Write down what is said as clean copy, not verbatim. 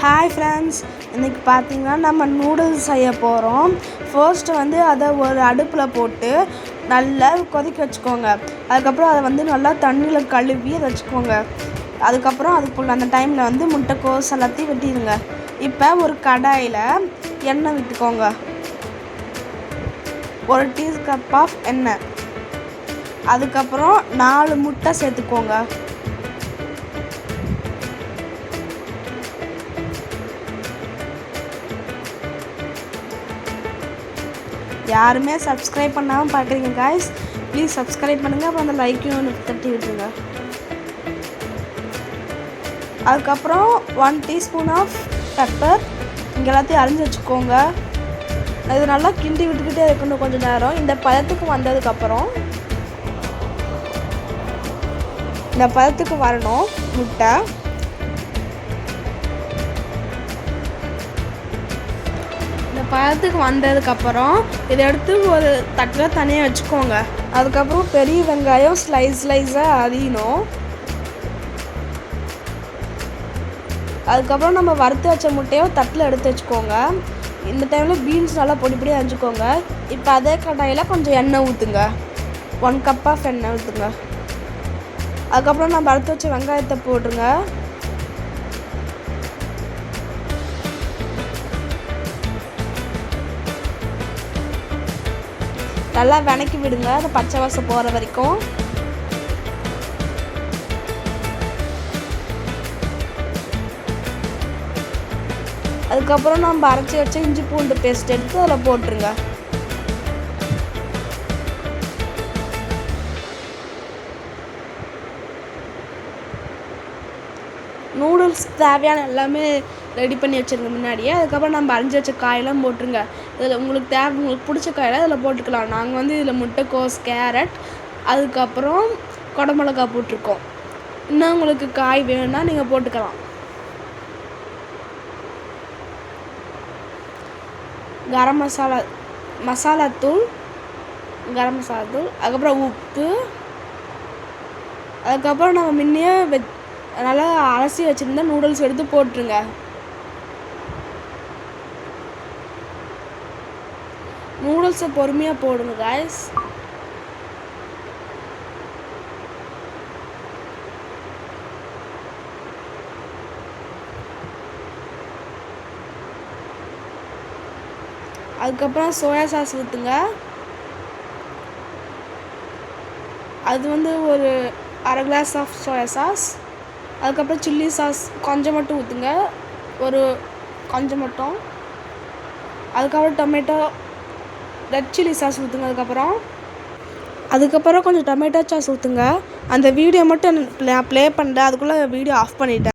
Hi friends, இன்றைக்கி பார்த்திங்கன்னா நம்ம நூடுல்ஸ் செய்ய போகிறோம். ஃபர்ஸ்ட்டு வந்து அதை ஒரு அடுப்பில் போட்டு நல்லா கொதிக்க வச்சுக்கோங்க. அதுக்கப்புறம் அதை வந்து நல்லா தண்ணியில் கழுவி அதை வச்சுக்கோங்க. அதுக்கப்புறம் அதுக்குள்ள அந்த டைமில் வந்து முட்டைக்கோஸ் எல்லாத்தையும் வெட்டிடுங்க. இப்போ ஒரு கடாயில் எண்ணெய் விட்டுக்கோங்க. 1 டீஸ்பூன் ஆஃப் எண்ணெய். அதுக்கப்புறம் 4 முட்டை சேர்த்துக்கோங்க. யாருமே சப்ஸ்கிரைப் பண்ணாமல் பார்க்குறீங்க காய்ஸ், ப்ளீஸ் சப்ஸ்கிரைப் பண்ணுங்கள். அப்புறம் அந்த லைக்கையும் தட்டி விட்டுருங்க. அதுக்கப்புறம் 1 டீஸ்பூன் ஆஃப் பெப்பர். இங்கே எல்லாத்தையும் அரிஞ்சு வச்சுக்கோங்க. இது நல்லா கிண்டி விட்டுக்கிட்டே இருக்கணும் கொஞ்சம் நேரம். இந்த பதத்துக்கு வந்ததுக்கப்புறம் இந்த பதத்துக்கு வரணும் முட்டை. பழத்துக்கு வந்ததுக்கப்புறம் இதை எடுத்து ஒரு தட்டில் தனியாக வச்சுக்கோங்க. அதுக்கப்புறம் பெரிய வெங்காயம் ஸ்லைஸாக அரியணும். அதுக்கப்புறம் நம்ம வறுத்து வச்ச முட்டையை தட்டில் எடுத்து வச்சுக்கோங்க. இந்த டைமில் பீன்ஸ் நல்லா பொடி அரிஞ்சுக்கோங்க. இப்போ அதே கடாயில் கொஞ்சம் எண்ணெய் ஊற்றுங்க. 1 கப் ஆஃப் எண்ணெய் ஊற்றுங்க. அதுக்கப்புறம் நம்ம வறுத்து வச்ச வெங்காயத்தை போட்டுருங்க. நல்லா வணக்கி விடுங்க, அந்த பச்சை வாசம் போகிற வரைக்கும். அதுக்கப்புறம் நம்ம அரைச்சி வச்ச இஞ்சி பூண்டு பேஸ்ட் எடுத்து அதில் போட்டுருங்க. நூடுல்ஸ் தேவையான எல்லாமே ரெடி பண்ணி வச்சுருங்க முன்னாடியே. அதுக்கப்புறம் நம்ம அரைஞ்சி வச்ச காயெல்லாம் போட்டுருங்க. இதில் உங்களுக்கு பிடிச்ச காயெல்லாம் இதில் போட்டுக்கலாம். நாங்கள் வந்து இதில் முட்டைக்கோஸ், கேரட், அதுக்கப்புறம் குடமிளகா போட்டிருக்கோம். இன்னும் உங்களுக்கு காய் வேணும்னா நீங்கள் போட்டுக்கலாம். கரம் மசாலாத்தூள், அதுக்கப்புறம் உப்பு, அதுக்கப்புறம் நம்ம முன்னையே நல்லா அலசி வச்சுருந்தா நூடுல்ஸ் எடுத்து போட்டுருங்க. நூடுல்ஸை பொறுமையாக போடுங்க காய்ஸ். அதுக்கப்புறம் சோயா சாஸ் ஊற்றுங்க. அது வந்து ஒரு 1/2 கிளாஸ் ஆஃப் சோயா சாஸ். அதுக்கப்புறம் சில்லி சாஸ் கொஞ்சம் மட்டும் ஊற்றுங்க, ஒரு கொஞ்சம் மட்டும். அதுக்கப்புறம் டொமேட்டோ ரெட் சில்லி சாஸ் ஊற்றுங்க. அதுக்கப்புறம் கொஞ்சம் டொமேட்டோ சாஸ் ஊற்றுங்க. அந்த வீடியோ மட்டும் நான் ப்ளே பண்ணுறேன், அதுக்குள்ளே வீடியோ ஆஃப் பண்ணிட்டேன்.